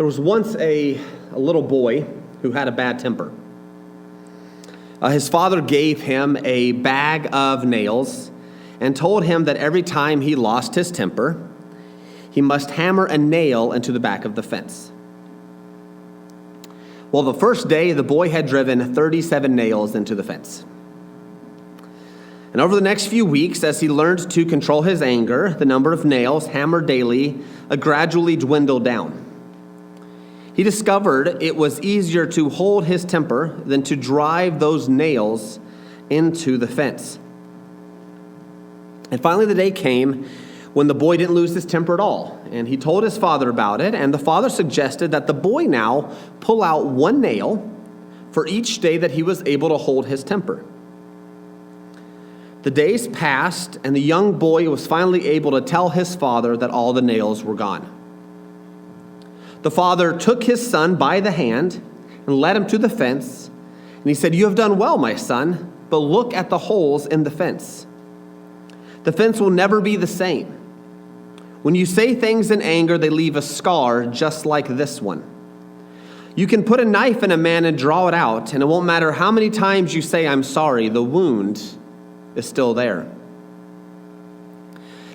There was once a little boy who had a bad temper. His father gave him a bag of nails and told him that every time he lost his temper, he must hammer a nail into the back of the fence. Well, the first day, the boy had driven 37 nails into the fence. And over the next few weeks, as he learned to control his anger, the number of nails hammered daily gradually dwindled down. He discovered it was easier to hold his temper than to drive those nails into the fence. And finally the day came when the boy didn't lose his temper at all. And he told his father about it, and the father suggested that the boy now pull out one nail for each day that he was able to hold his temper. The days passed, and the young boy was finally able to tell his father that all the nails were gone. The father took his son by the hand and led him to the fence, and he said, "You have done well, my son, but look at the holes in the fence. The fence will never be the same. When you say things in anger, they leave a scar just like this one. You can put a knife in a man and draw it out, and it won't matter how many times you say, 'I'm sorry,' the wound is still there."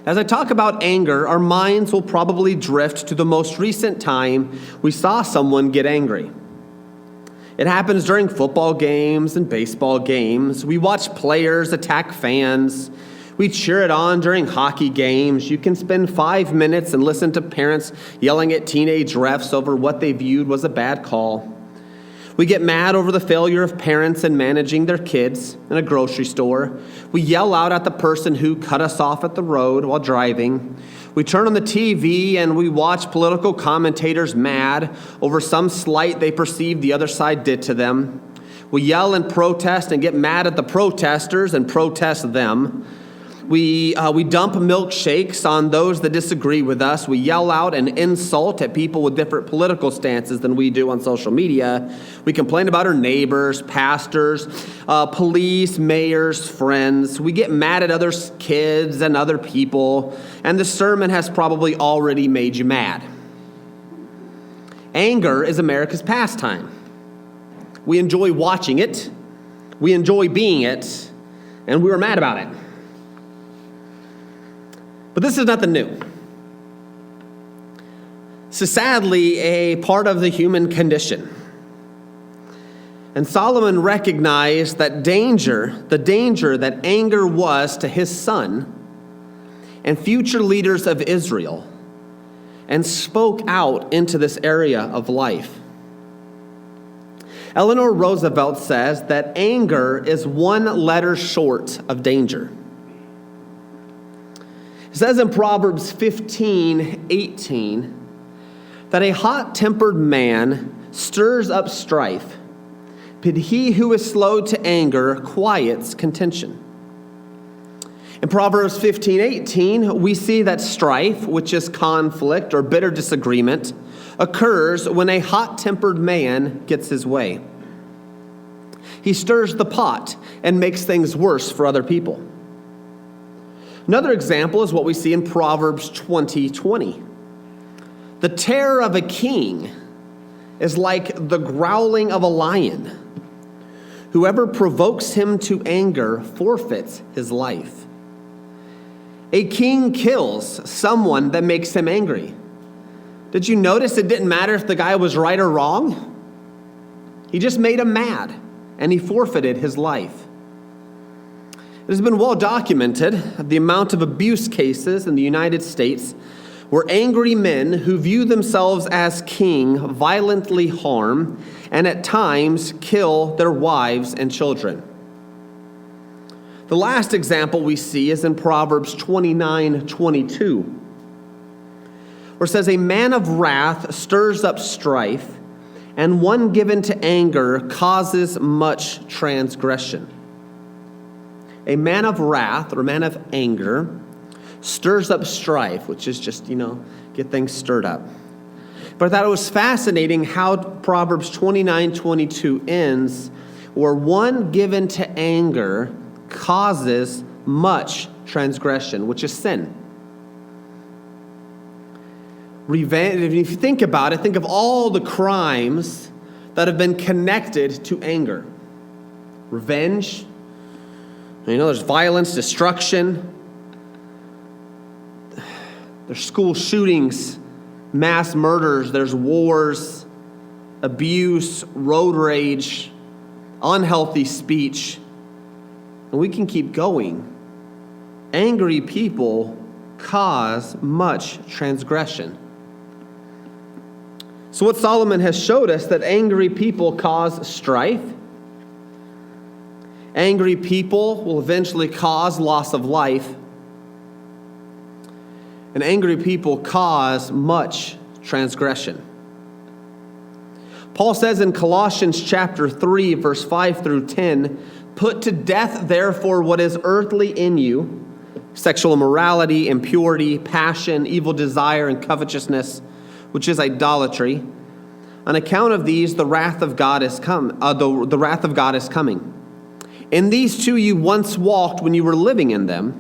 As I talk about anger, our minds will probably drift to the most recent time we saw someone get angry. It happens during football games and baseball games. We watch players attack fans. We cheer it on during hockey games. You can spend 5 minutes and listen to parents yelling at teenage refs over what they viewed was a bad call. We get mad over the failure of parents in managing their kids in a grocery store. We yell out at the person who cut us off at the road while driving. We turn on the TV and we watch political commentators mad over some slight they perceive the other side did to them. We yell and protest and get mad at the protesters and protest them. We dump milkshakes on those that disagree with us. We yell out and insult at people with different political stances than we do on social media. We complain about our neighbors, pastors, police, mayors, friends. We get mad at other kids and other people. And the sermon has probably already made you mad. Anger is America's pastime. We enjoy watching it. We enjoy being it. And we were mad about it. But this is nothing new. This is sadly a part of the human condition. And Solomon recognized that the danger that anger was to his son and future leaders of Israel, and spoke out into this area of life. Eleanor Roosevelt says that anger is one letter short of danger. It says in Proverbs 15:18 that a hot-tempered man stirs up strife, but he who is slow to anger quiets contention. In Proverbs 15:18, we see that strife, which is conflict or bitter disagreement, occurs when a hot-tempered man gets his way. He stirs the pot and makes things worse for other people. Another example is what we see in Proverbs 20:20. The terror of a king is like the growling of a lion. Whoever provokes him to anger forfeits his life. A king kills someone that makes him angry. Did you notice it didn't matter if the guy was right or wrong? He just made him mad, and he forfeited his life. It has been well documented the amount of abuse cases in the United States where angry men who view themselves as king violently harm and at times kill their wives and children. The last example we see is in Proverbs 29:22, where it says, "A man of wrath stirs up strife, and one given to anger causes much transgression." A man of wrath, or a man of anger, stirs up strife, which is just, get things stirred up. But I thought it was fascinating how Proverbs 29:22 ends, where one given to anger causes much transgression, which is sin. revenge, if you think about it, think of all the crimes that have been connected to anger. Revenge, there's violence, destruction, there's school shootings, mass murders, there's wars, abuse, road rage, unhealthy speech, and we can keep going. Angry people cause much transgression. So what Solomon has showed us, that angry people cause strife. Angry people will eventually cause loss of life. And angry people cause much transgression. Paul says in Colossians chapter 3, verse 5 through 10, "Put to death, therefore, what is earthly in you, sexual immorality, impurity, passion, evil desire, and covetousness, which is idolatry. On account of these, the wrath of God is the wrath of God is coming. In these too you once walked when you were living in them,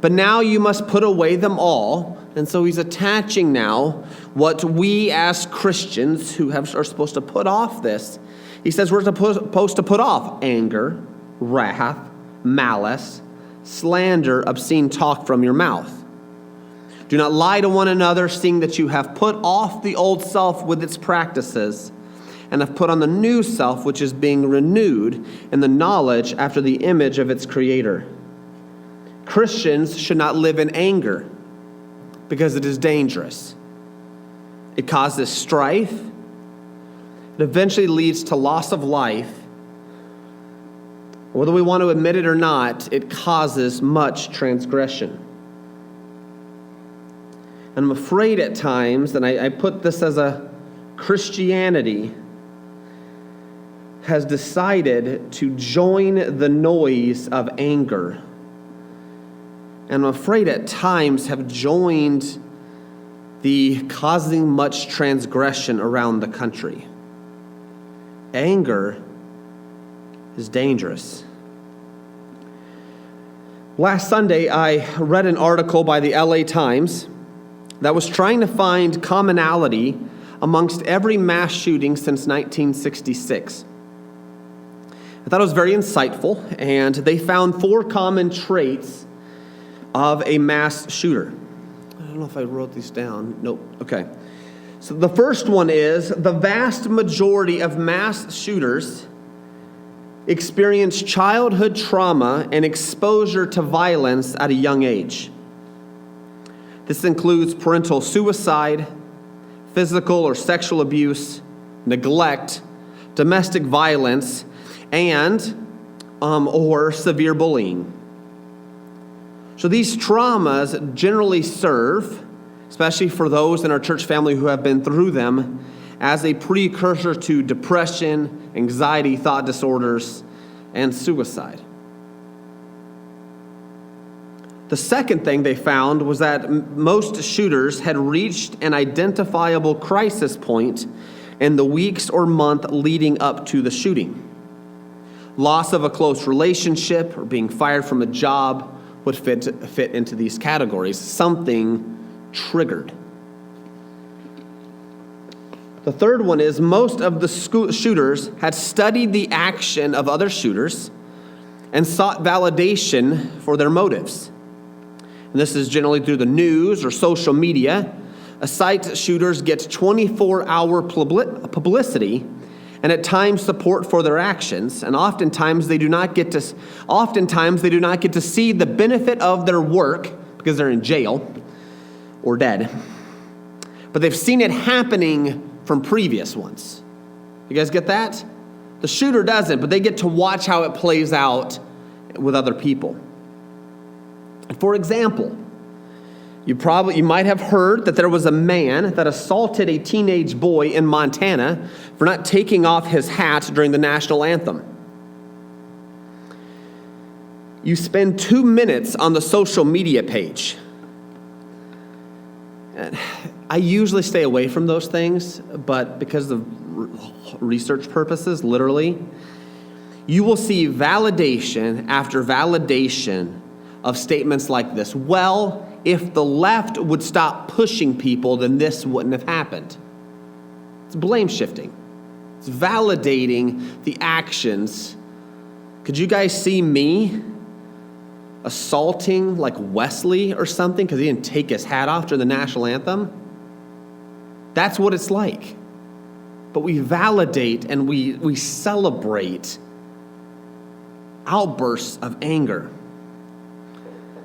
but now you must put away them all." And so he's attaching now what we as Christians who are supposed to put off this. He says we're supposed to put off anger, wrath, malice, slander, obscene talk from your mouth. Do not lie to one another, seeing that you have put off the old self with its practices, and have put on the new self, which is being renewed in the knowledge after the image of its creator. Christians should not live in anger, because it is dangerous. It causes strife. It eventually leads to loss of life. Whether we want to admit it or not, it causes much transgression. And I'm afraid at times, and I put this as a Christianity has decided to join the noise of anger. And I'm afraid at times have joined the causing much transgression around the country. Anger is dangerous. Last Sunday, I read an article by the LA Times that was trying to find commonality amongst every mass shooting since 1966. I thought it was very insightful, and they found 4 common traits of a mass shooter. I don't know if I wrote these down. Nope. Okay. So the first one is the vast majority of mass shooters experience childhood trauma and exposure to violence at a young age. This includes parental suicide, physical or sexual abuse, neglect, domestic violence, and or severe bullying. So these traumas generally serve, especially for those in our church family who have been through them, as a precursor to depression, anxiety, thought disorders, and suicide. The second thing they found was that most shooters had reached an identifiable crisis point in the weeks or month leading up to the shooting. Loss of a close relationship or being fired from a job would fit into these categories. Something triggered. The third one is most of the shooters had studied the action of other shooters and sought validation for their motives. And this is generally through the news or social media. A site shooters get 24-hour publicity and at times support for their actions, and oftentimes they do not get to see the benefit of their work because they're in jail or dead. But they've seen it happening from previous ones. You guys get that? The shooter doesn't, but they get to watch how it plays out with other people. For example, you might have heard that there was a man that assaulted a teenage boy in Montana for not taking off his hat during the national anthem. You spend 2 minutes on the social media page. I usually stay away from those things, but because of research purposes, literally, you will see validation after validation of statements like this. Well, if the left would stop pushing people, then this wouldn't have happened. It's blame shifting. It's validating the actions. Could you guys see me assaulting like Wesley or something because he didn't take his hat off during the national anthem? That's what it's like. But we validate and we celebrate outbursts of anger.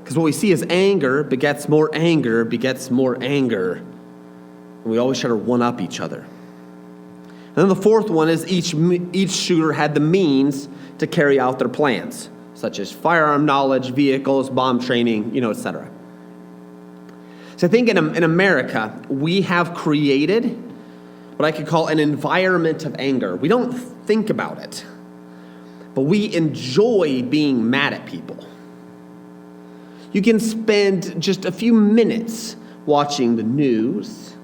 Because what we see is anger begets more anger, begets more anger. And we always try to one-up each other. And then the fourth one is each shooter had the means to carry out their plans, such as firearm knowledge, vehicles, bomb training, etc. So I think in America, we have created what I could call an environment of anger. We don't think about it, but we enjoy being mad at people. You can spend just a few minutes watching the news,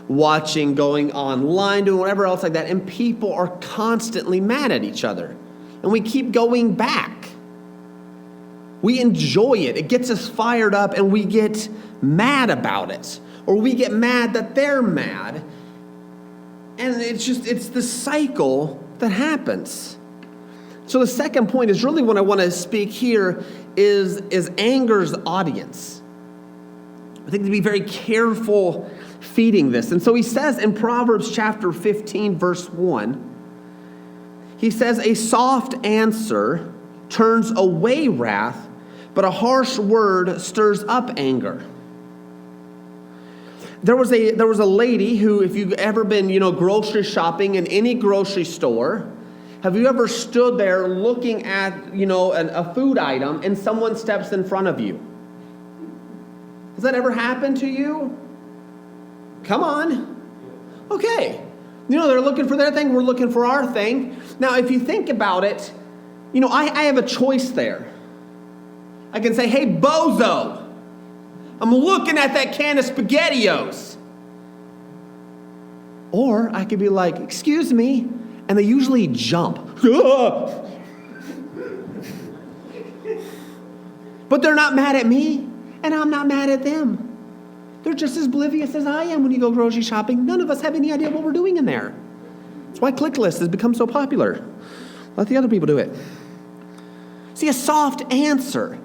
going online, doing whatever else like that, and people are constantly mad at each other. And we keep going back. We enjoy it. It gets us fired up, and we get mad about it. Or we get mad that they're mad. And it's the cycle that happens. So the second point is really what I want to speak here is anger's audience. I think to be very careful feeding this. And so he says in Proverbs chapter 15, verse 1, he says, a soft answer turns away wrath, but a harsh word stirs up anger. There was a lady who, if you've ever been, grocery shopping in any grocery store, have you ever stood there looking at, a food item and someone steps in front of you? Has that ever happened to you? Come on. Okay. They're looking for their thing. We're looking for our thing. Now, if you think about it, I have a choice there. I can say, hey, bozo, I'm looking at that can of SpaghettiOs. Or I could be like, excuse me, and they usually jump. But they're not mad at me, and I'm not mad at them. They're just as oblivious as I am when you go grocery shopping. None of us have any idea what we're doing in there. That's why ClickList has become so popular. Let the other people do it. See, a soft answer.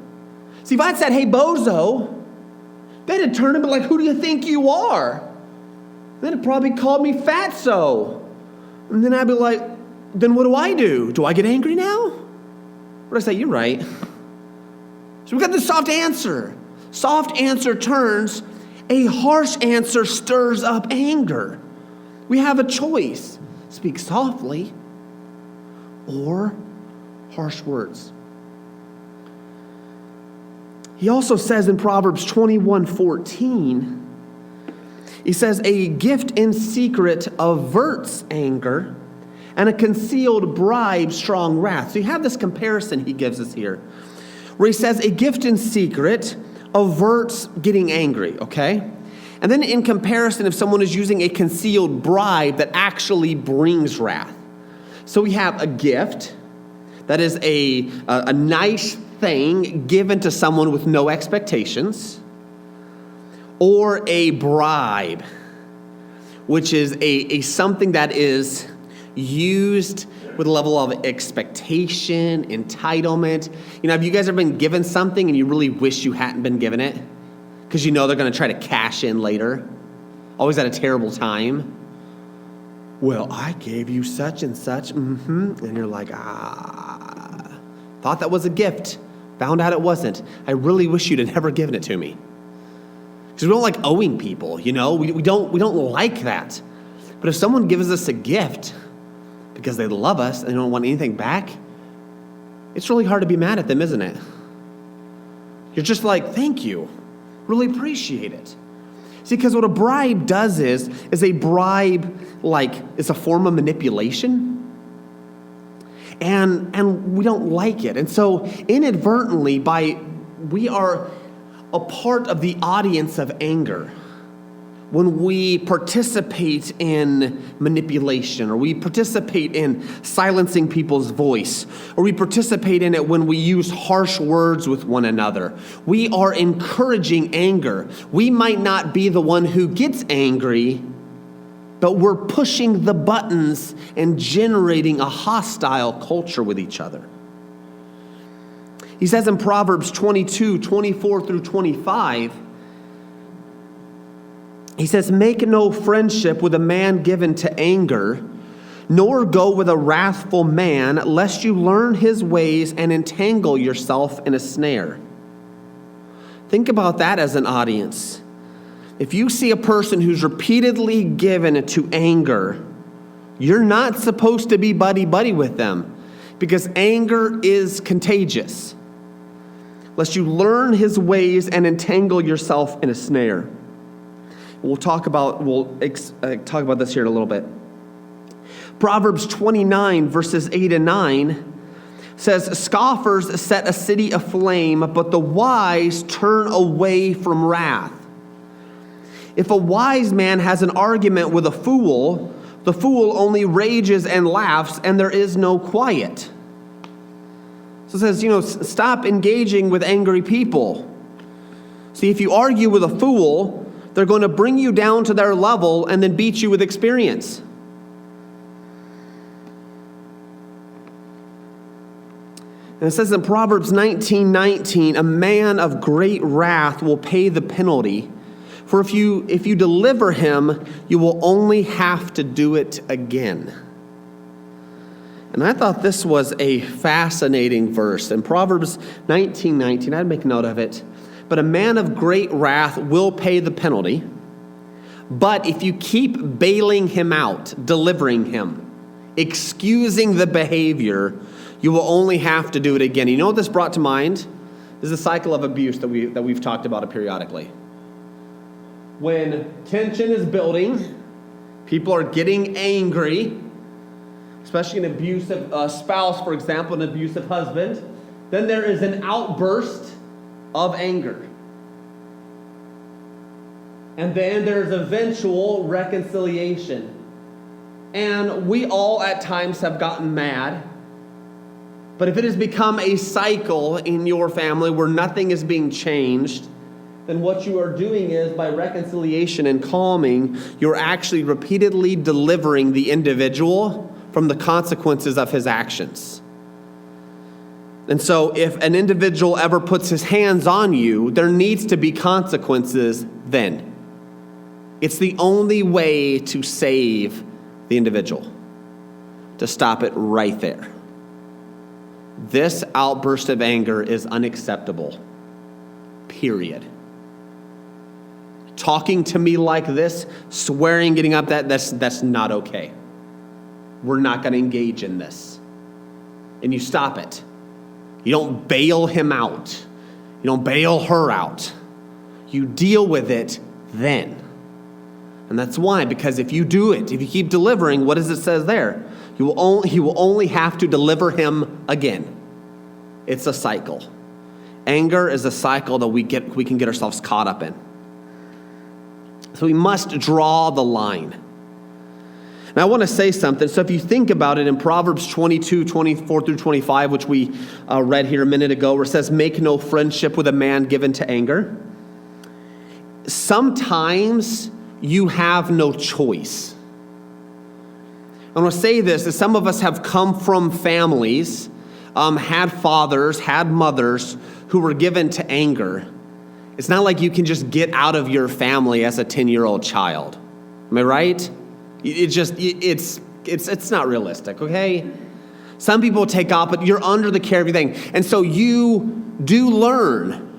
See, if I'd said, hey, bozo, they'd have turned and been like, who do you think you are? They'd have probably called me fatso. And then I'd be like, then what do? Do I get angry now? Or do I say, you're right? So we've got this soft answer. Soft answer turns, a harsh answer stirs up anger. We have a choice. Speak softly or harsh words. He also says in Proverbs 21:14, he says, a gift in secret averts anger, and a concealed bribe strong wrath. So you have this comparison he gives us here, where he says a gift in secret averts getting angry, okay? And then in comparison, if someone is using a concealed bribe that actually brings wrath. So we have a gift that is a nice thing given to someone with no expectations, or a bribe, which is a something that is used with a level of expectation, entitlement. Have you guys ever been given something and you really wish you hadn't been given it? Because they're going to try to cash in later. Always at a terrible time. Well, I gave you such and such, and you're like, thought that was a gift. Found out it wasn't. I really wish you'd have never given it to me. Because we don't like owing people, we don't like that. But if someone gives us a gift because they love us and they don't want anything back, it's really hard to be mad at them, isn't it? You're just like, thank you. Really appreciate it. See, because what a bribe does is a bribe, it's a form of manipulation. And we don't like it. And so inadvertently, we are a part of the audience of anger. when we participate in manipulation, or we participate in silencing people's voice, or we participate in it when we use harsh words with one another. We are encouraging anger. We might not be the one who gets angry, but we're pushing the buttons and generating a hostile culture with each other. He says in Proverbs 22, 24 through 25, he says, "Make no friendship with a man given to anger, nor go with a wrathful man, lest you learn his ways and entangle yourself in a snare." Think about that as an audience. If you see a person who's repeatedly given to anger, you're not supposed to be buddy-buddy with them, because anger is contagious. Lest you learn his ways and entangle yourself in a snare. We'll talk about this here in a little bit. Proverbs 29, verses 8 and 9 says, "Scoffers set a city aflame, but the wise turn away from wrath. If a wise man has an argument with a fool, the fool only rages and laughs, and there is no quiet." So it says, stop engaging with angry people. See, if you argue with a fool, they're going to bring you down to their level and then beat you with experience. And it says in Proverbs 19:19, "A man of great wrath will pay the penalty. For if you deliver him, you will only have to do it again." And I thought this was a fascinating verse. In Proverbs 19:19, I'd make note of it. "But a man of great wrath will pay the penalty. But if you keep bailing him out, delivering him, excusing the behavior, you will only have to do it again." You know what this brought to mind? This is a cycle of abuse that we've talked about periodically. When tension is building, people are getting angry, especially an abusive spouse, for example, an abusive husband, then there is an outburst of anger. And then there's eventual reconciliation. And we all at times have gotten mad. But if it has become a cycle in your family where nothing is being changed, then what you are doing is, by reconciliation and calming, you're actually repeatedly delivering the individual from the consequences of his actions. And so if an individual ever puts his hands on you, there needs to be consequences then. It's the only way to save the individual, to stop it right there. This outburst of anger is unacceptable, period. Talking to me like this, swearing, getting up, that's not okay. We're not going to engage in this. And you stop it. You don't bail him out. You don't bail her out. You deal with it then. And that's why, because if you do it, if you keep delivering, what does it say there? He will only have to deliver him again. It's a cycle. Anger is a cycle that we can get ourselves caught up in. So we must draw the line. Now I want to say something. So if you think about it in Proverbs 22, 24 through 25, which we read here a minute ago, where it says, "Make no friendship with a man given to anger." Sometimes you have no choice. I want to say this, that some of us have come from families, had fathers, had mothers who were given to anger. It's not like you can just get out of your family as a 10-year-old child. Am I right? It's not realistic, okay? Some people take off, but you're under the care of everything. And so you do learn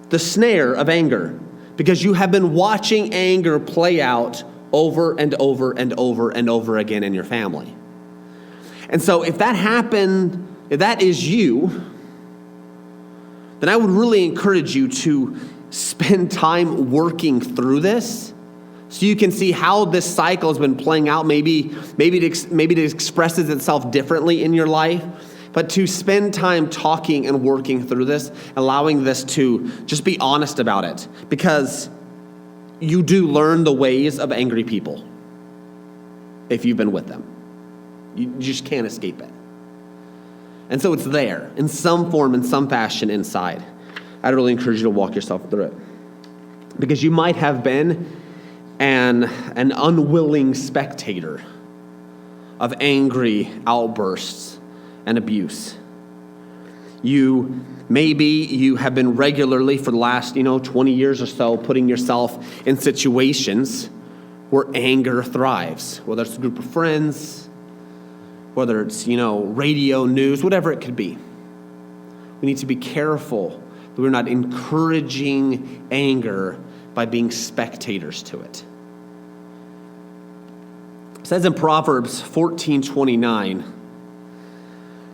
the snare of anger because you have been watching anger play out over and over and over and over again in your family. And so if that happened, if that is you, then I would really encourage you to spend time working through this so you can see how this cycle has been playing out. Maybe it expresses itself differently in your life, but to spend time talking and working through this, allowing this to just be honest about it. Because you do learn the ways of angry people if you've been with them. You just can't escape it. And so it's there in some form, in some fashion inside. I'd really encourage you to walk yourself through it. Because you might have been an unwilling spectator of angry outbursts and abuse. Maybe you have been regularly for the last 20 years or so putting yourself in situations where anger thrives, whether it's a group of friends, whether it's radio, news, whatever it could be. We need to be careful that we're not encouraging anger by being spectators to it. It says in Proverbs 14:29,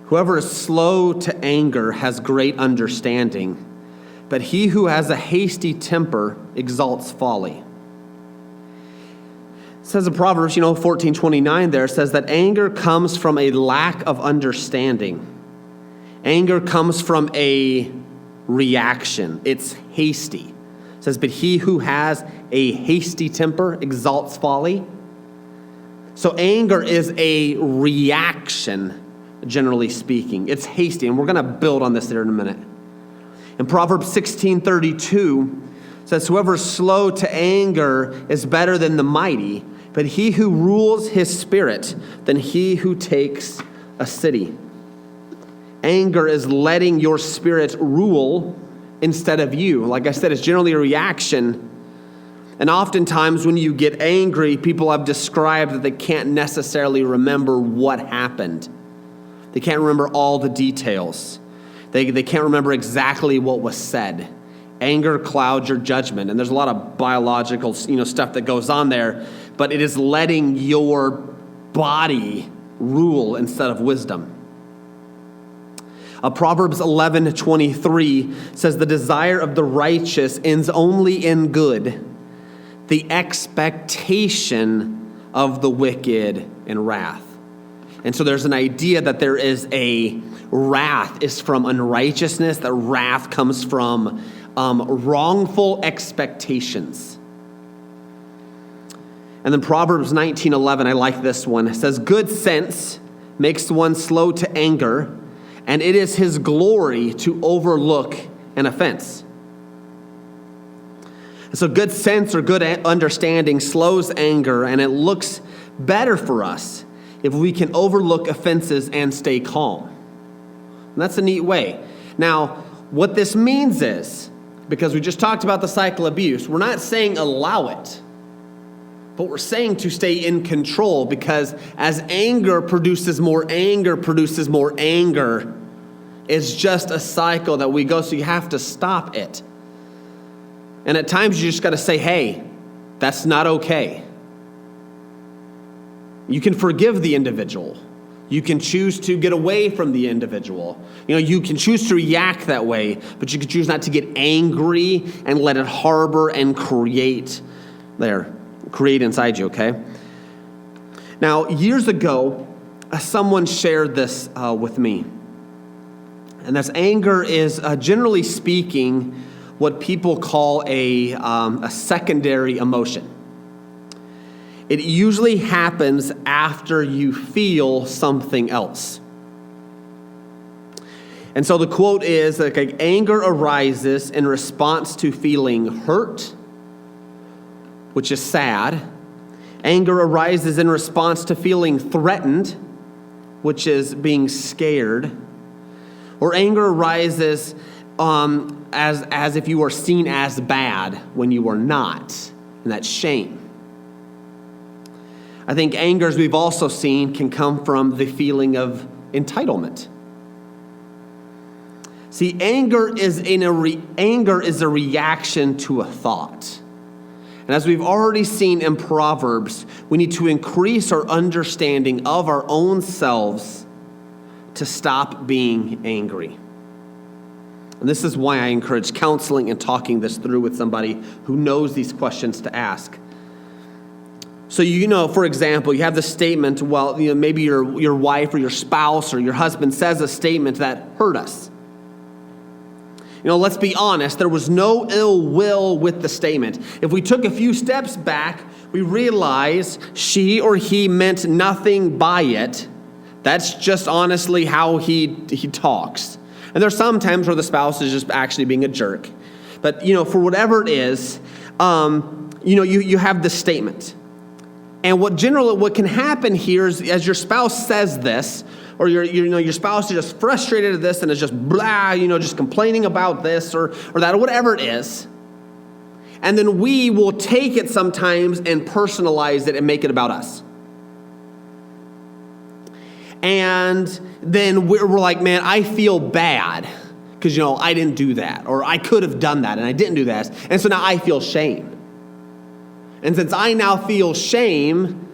whoever is slow to anger has great understanding, but he who has a hasty temper exalts folly. It says in Proverbs 14:29 there, it says that anger comes from a lack of understanding. Anger comes from a reaction. It's hasty. It says, but he who has a hasty temper exalts folly. So anger is a reaction, generally speaking. It's hasty, and we're going to build on this there in a minute. In Proverbs 16:32, it says, whoever is slow to anger is better than the mighty, but he who rules his spirit than he who takes a city. Anger is letting your spirit rule instead of you. Like I said, it's generally a reaction. And oftentimes when you get angry, people have described that they can't necessarily remember what happened. They can't remember all the details. They can't remember exactly what was said. Anger clouds your judgment. And there's a lot of biological stuff that goes on there. But it is letting your body rule instead of wisdom. Proverbs 11:23 says, the desire of the righteous ends only in good. The expectation of the wicked in wrath. And so there's an idea that there is a wrath is from unrighteousness, that wrath comes from wrongful expectations. And then Proverbs 19:11, I like this one. It says, good sense makes one slow to anger, and it is his glory to overlook an offense. So good sense or good understanding slows anger, and it looks better for us if we can overlook offenses and stay calm. And that's a neat way. Now, what this means is, because we just talked about the cycle of abuse, we're not saying allow it, but we're saying to stay in control, because as anger produces more anger, it's just a cycle that we go, so you have to stop it. And at times you just got to say, hey, that's not okay. You can forgive the individual. You can choose to get away from the individual. You can choose to react that way, but you can choose not to get angry and let it harbor and create inside you, okay? Now, years ago, someone shared this with me. And that's anger is, generally speaking, what people call a secondary emotion. It usually happens after you feel something else. And so the quote is, anger arises in response to feeling hurt, which is sad. Anger arises in response to feeling threatened, which is being scared. Or anger arises as if you are seen as bad when you are not, and that's shame. I think anger, as we've also seen, can come from the feeling of entitlement. See, anger is a reaction to a thought. And as we've already seen in Proverbs, we need to increase our understanding of our own selves to stop being angry. And this is why I encourage counseling and talking this through with somebody who knows these questions to ask. So, for example, you have the statement, maybe your wife or your spouse or your husband says a statement that hurt us. Let's be honest, there was no ill will with the statement. If we took a few steps back, we realize she or he meant nothing by it. That's just honestly how he talks. And there's some times where the spouse is just actually being a jerk. But, for whatever it is, you have this statement. And what can happen here is as your spouse says this, or your spouse is just frustrated at this and is just blah, just complaining about this or that or whatever it is. And then we will take it sometimes and personalize it and make it about us. And then we're like, man, I feel bad because, I didn't do that, or I could have done that and I didn't do that. And so now I feel shame. And since I now feel shame,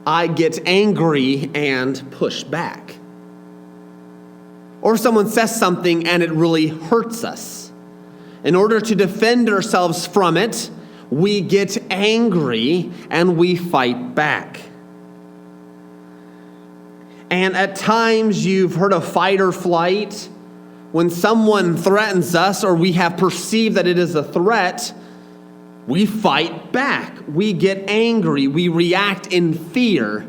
I get angry and push back. Or if someone says something and it really hurts us, in order to defend ourselves from it, we get angry and we fight back. And at times you've heard of fight or flight. When someone threatens us or we have perceived that it is a threat, we fight back. We get angry. We react in fear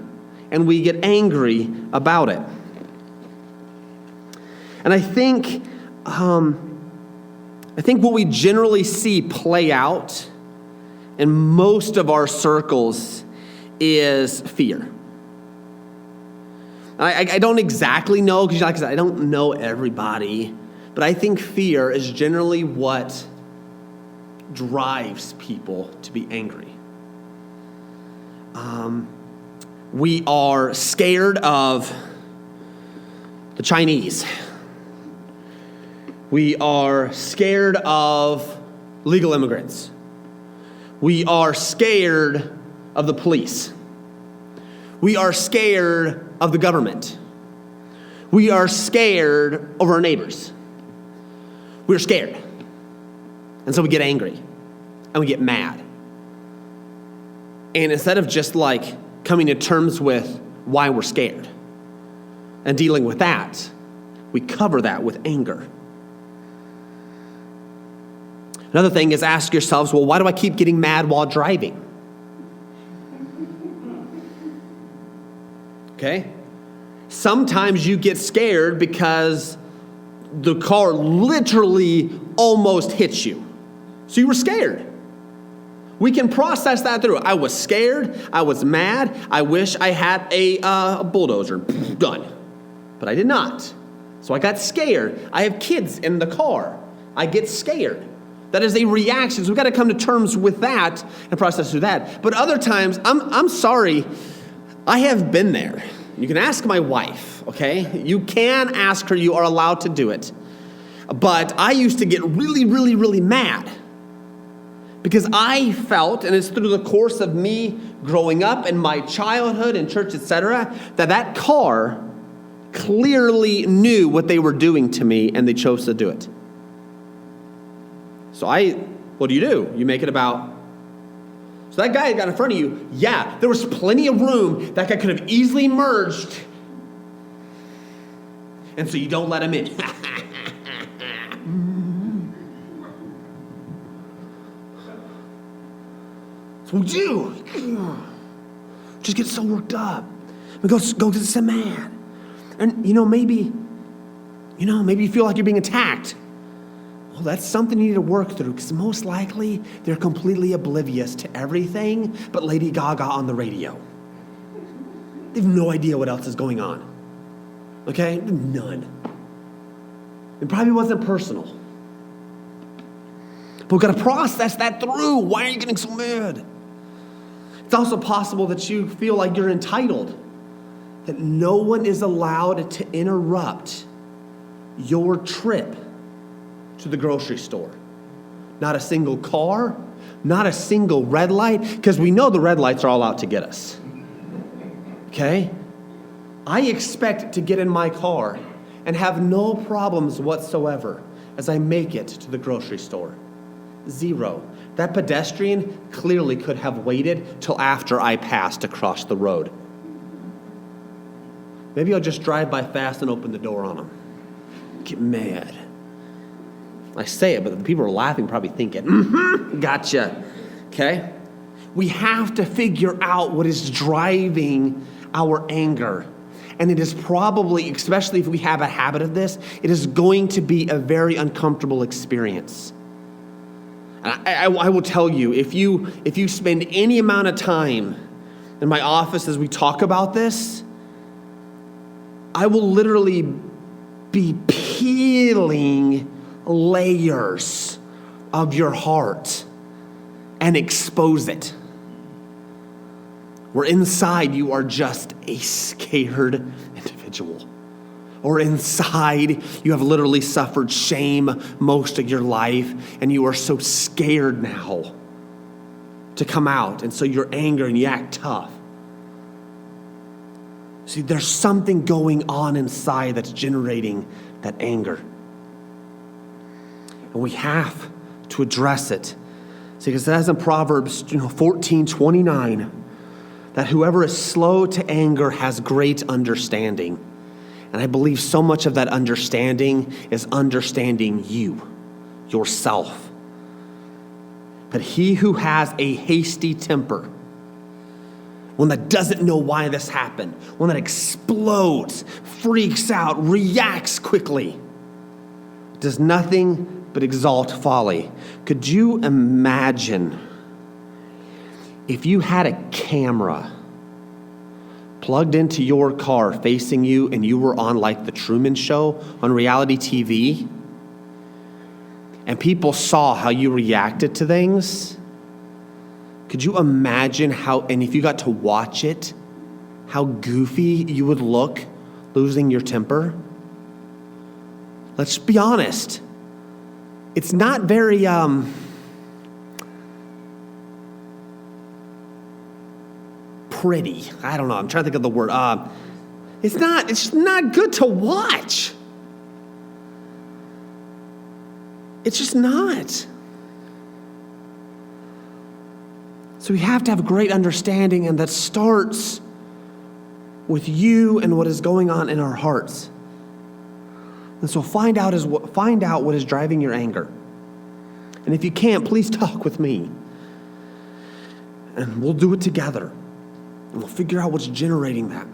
and we get angry about it. And I think what we generally see play out in most of our circles is fear. I don't exactly know, because like I said, I don't know everybody, but I think fear is generally what drives people to be angry. We are scared of the Chinese. We are scared of legal immigrants. We are scared of the police. We are scared of the government. We are scared of our neighbors. We're scared. And so we get angry and we get mad. And instead of just coming to terms with why we're scared and dealing with that, we cover that with anger. Another thing is ask yourselves, well, why do I keep getting mad while driving? Okay? Sometimes you get scared because the car literally almost hits you. So you were scared. We can process that through. I was scared. I was mad. I wish I had a bulldozer. Done. But I did not. So I got scared. I have kids in the car. I get scared. That is a reaction. So we've got to come to terms with that and process through that. But other times, I'm sorry, I have been there. You can ask my wife, okay? You can ask her. You are allowed to do it. But I used to get really, really, really mad because I felt, and it's through the course of me growing up in my childhood in church, etc., that car clearly knew what they were doing to me and they chose to do it. So what do? You make it about, so that guy got in front of you, yeah, there was plenty of room. That guy could have easily merged. And so you don't let him in. So we do. Just get so worked up. We go to some man. And maybe you feel like you're being attacked. Well, that's something you need to work through, because most likely they're completely oblivious to everything but Lady Gaga on the radio. They have no idea what else is going on. Okay? None. It probably wasn't personal. But we've got to process that through. Why are you getting so mad? It's also possible that you feel like you're entitled, that no one is allowed to interrupt your trip to the grocery store. Not a single car, not a single red light, because we know the red lights are all out to get us. Okay? I expect to get in my car and have no problems whatsoever as I make it to the grocery store. Zero. That pedestrian clearly could have waited till after I passed across the road. Maybe I'll just drive by fast and open the door on him. Get mad. I say it, but the people are laughing, probably thinking, gotcha. Okay? We have to figure out what is driving our anger. And it is probably, especially if we have a habit of this, it is going to be a very uncomfortable experience. And I will tell you, if you spend any amount of time in my office as we talk about this, I will literally be peeling layers of your heart and expose it. Where inside you are just a scared individual. Or inside you have literally suffered shame most of your life and you are so scared now to come out. And so you're angry and you act tough. See, there's something going on inside that's generating that anger. And we have to address it. See, because it says in Proverbs 14:29 that whoever is slow to anger has great understanding. And I believe so much of that understanding is understanding you, yourself. But he who has a hasty temper, one that doesn't know why this happened, one that explodes, freaks out, reacts quickly, does nothing but exalt folly. Could you imagine if you had a camera plugged into your car facing you and you were on like the Truman Show on reality TV and people saw how you reacted to things? Could you imagine how, and if you got to watch it, how goofy you would look losing your temper? Let's be honest. It's not very pretty. I don't know. I'm trying to think of the word. It's just not good to watch. It's just not. So we have to have a great understanding, and that starts with you and what is going on in our hearts. And so find out what is driving your anger. And if you can't, please talk with me. And we'll do it together. And we'll figure out what's generating that.